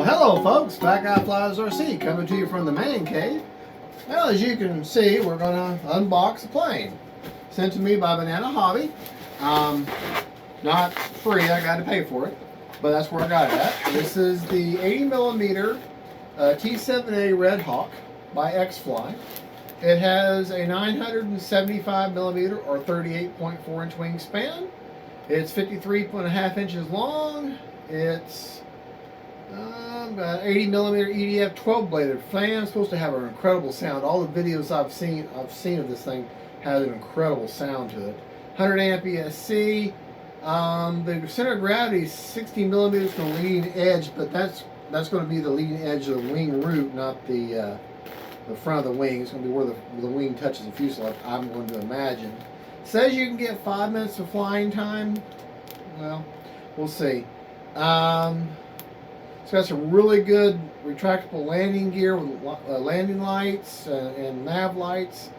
Hello folks, Fat Guy Flies RC coming to you from the man cave. Well, as you can see, we're going to unbox the plane. Sent to me by Banana Hobby. Not free, I got to pay for it, but that's where I got it at. This is the 80mm T-7A Red Hawk by X-Fly. It has a 975mm or 38.4 inch wingspan. It's 53.5 inches long. It's about 80mm EDF 12-bladed fan. It's supposed to have an incredible sound. All the videos I've seen of this thing has an incredible sound to it. 100 amp ESC. The center of gravity is 16mm from the leading edge, but that's going to be the leading edge of the wing root, not the front of the wing. It's going to be where the wing touches the fuselage, I'm going to imagine. It says you can get 5 minutes of flying time. Well, we'll see. It's got some really good retractable landing gear with landing lights and nav lights.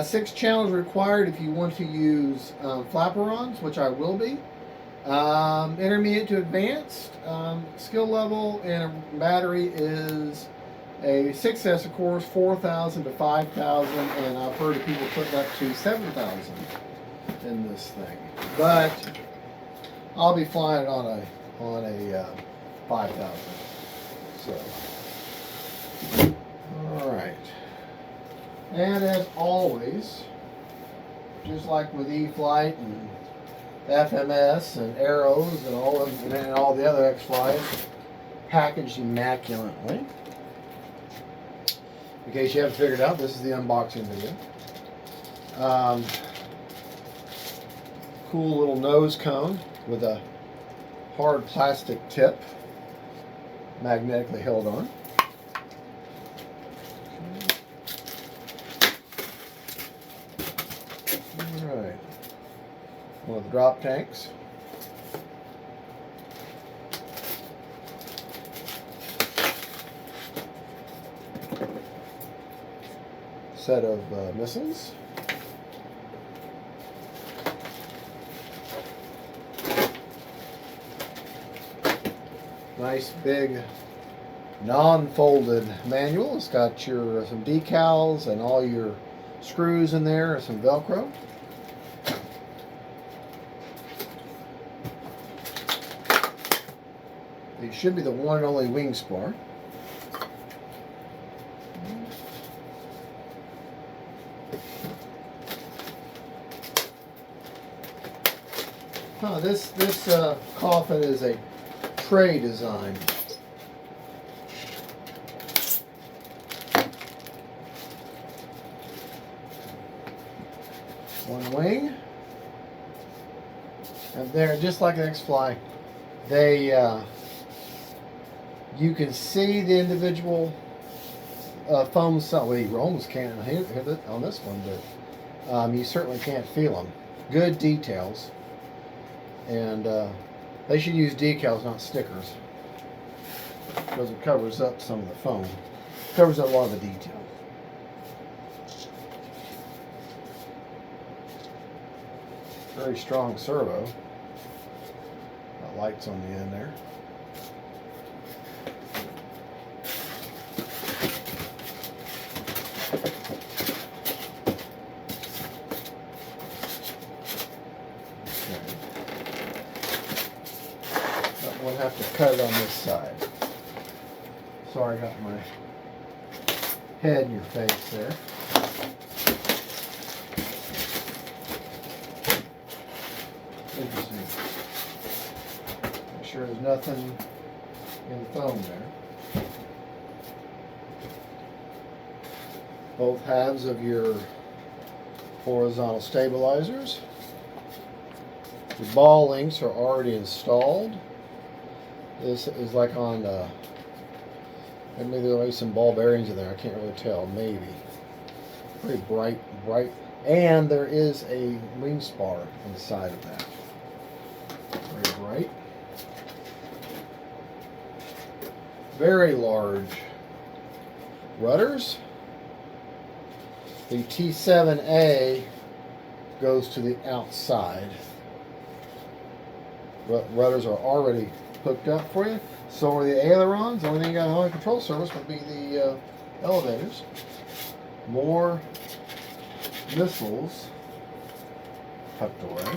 6 channels required if you want to use flaperons, which I will be. Intermediate to advanced. Skill level and battery is a 6S, of course, 4,000 to 5,000, and I've heard of people putting up to 7,000 in this thing. But I'll be flying it on a 5,000. So, all right. And as always, just like with E-Flight and FMS and Arrows and all the other X-Flies, packaged immaculately. In case you haven't figured out, this is the unboxing video. Cool little nose cone with a hard plastic tip, magnetically held on. Alright. One of the drop tanks. Set of missiles. Nice big non-folded manual. It's got some decals and all your screws in there and some Velcro. It should be the one and only wing spar. This coffin is a tray design. One wing, and there, just like an X-Fly, you can see the individual foam cell. Well, you almost can't hear it on this one, but you certainly can't feel them. Good details. And they should use decals, not stickers, because it covers up some of the foam. Covers up a lot of the detail. Very strong servo. Got lights on the end there. We'll have to cut it on this side. Sorry, I got my head in your face there. Interesting. Make sure there's nothing in the foam there. Both halves of your horizontal stabilizers. The ball links are already installed. This is like on, maybe there'll be some ball bearings in there. I can't really tell. Maybe. Pretty bright. And there is a wing spar inside of that. Very bright. Very large rudders. The T-7A goes to the outside. Rudders are already hooked up for you. So are the ailerons. The only thing you got on control surface would be the elevators. More missiles tucked away.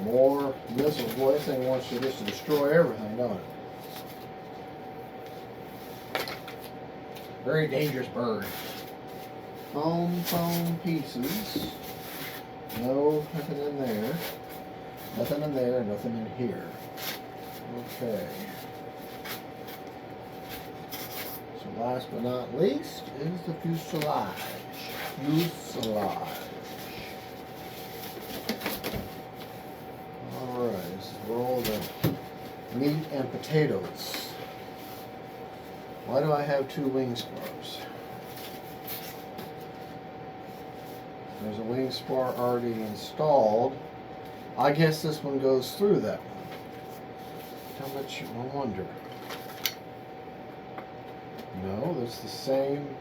More missiles. Boy, this thing wants you just to destroy everything, don't it? Very dangerous bird. Foam pieces. No, nothing in there. Nothing in there, nothing in here. Okay. So last but not least is the fuselage. Alright, this is where all the meat and potatoes. Why do I have two wing spars? There's a wing spar already installed. I guess this one goes through that one. How much? I wonder. No, that's the same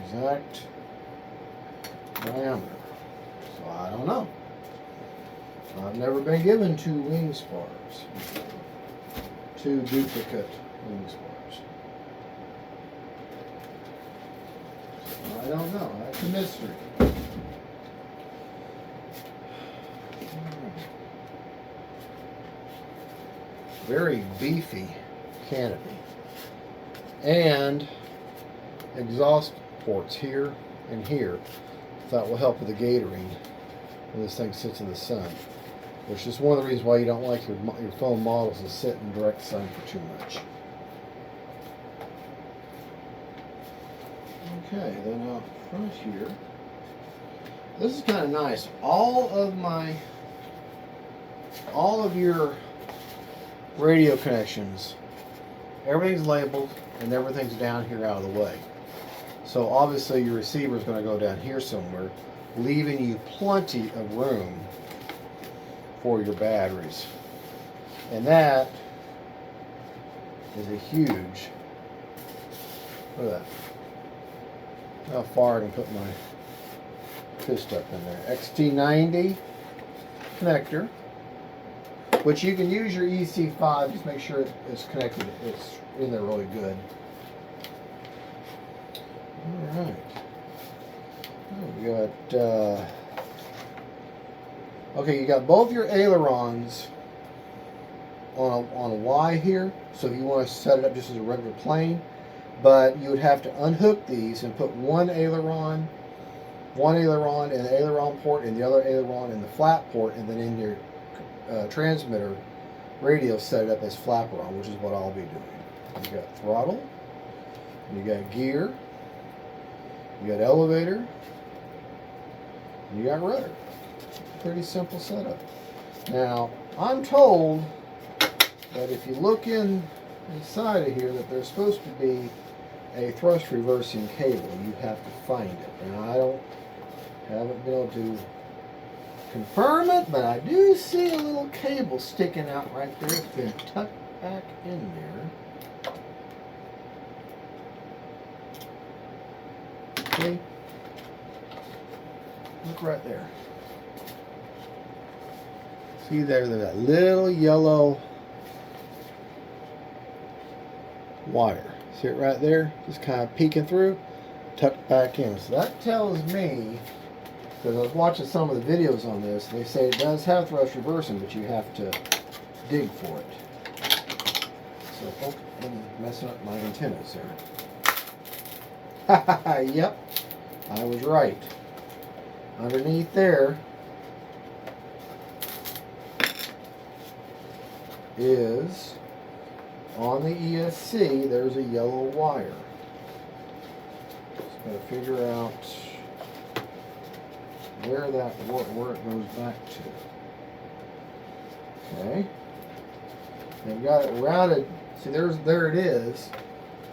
exact diameter. So I don't know. I've never been given two wing spars. Two duplicate wing spars. I don't know. That's a mystery. Very beefy canopy. And exhaust ports here and here. That will help with the gatoring when this thing sits in the sun. Which is one of the reasons why you don't like your foam models to sit in direct sun for too much. Okay, then up front here, this is kind of nice. All of your radio connections, everything's labeled and everything's down here out of the way. So obviously your receiver is going to go down here somewhere, leaving you plenty of room for your batteries. And that is a huge, look at that. How far I can put my fist up in there. XT90 connector, which you can use your ESC5, just make sure it's connected, it's in there really good. Alright. We got, okay, you got both your ailerons on a Y here, so if you want to set it up just as a regular plane, but you would have to unhook these and put one aileron in the aileron port and the other aileron in the flap port, and then in your transmitter radio set it up as flaperon, which is what I'll be doing. You got throttle, you got gear, you got elevator, and you got rudder. Pretty simple setup. Now, I'm told that if you look inside of here that there's supposed to be a thrust reversing cable. You have to find it. And I haven't been able to confirm it, but I do see a little cable sticking out right there. It's been tucked back in there. Okay. Look right there. See there's that little yellow wire. See it right there? Just kind of peeking through, tucked back in. So that tells me, because I was watching some of the videos on this, and they say it does have thrust reversing, but you have to dig for it. So, oh, I'm messing up my antennas there. Yep, I was right. Underneath there is, on the ESC, there's a yellow wire. Just got to figure out where it goes back to. Okay. They've got it routed. See, there it is.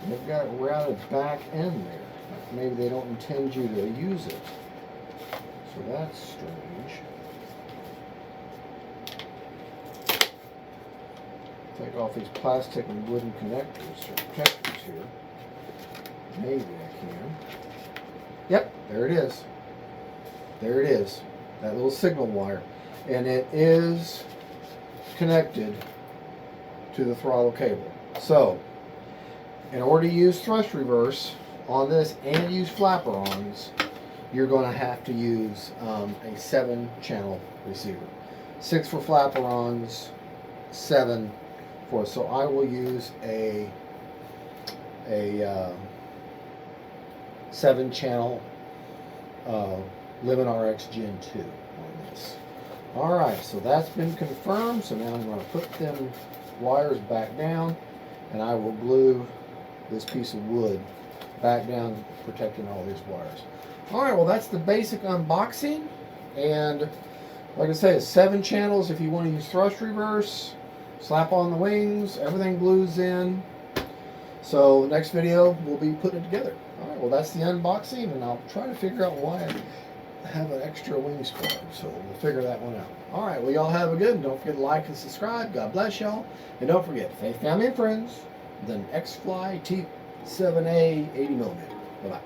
They've got it routed back in there. Maybe they don't intend you to use it. So that's strange. Take off these plastic and wooden connectors or protectors here. Maybe I can. Yep, there it is. There it is, that little signal wire. And it is connected to the throttle cable. So, in order to use thrust reverse on this and use flapper-ons, you're going to have to use a 7-channel receiver. 6 for flapper-ons, 7 for, so I will use a 7-channel Limit RX Gen 2 on this. Alright, so that's been confirmed, so now I'm going to put them wires back down, and I will glue this piece of wood back down, protecting all these wires. Alright, well that's the basic unboxing, and like I said, it's 7 channels if you want to use thrust reverse. Slap on the wings, everything glues in. So next video we'll be putting it together. Alright, well that's the unboxing, and I'll try to figure out why I have an extra wing squad, so we'll figure that one out. Alright, well y'all have a good one. Don't forget to like and subscribe. God bless y'all. And don't forget, faith, family, and friends, then X-Fly T-7A 80mm. Bye-bye.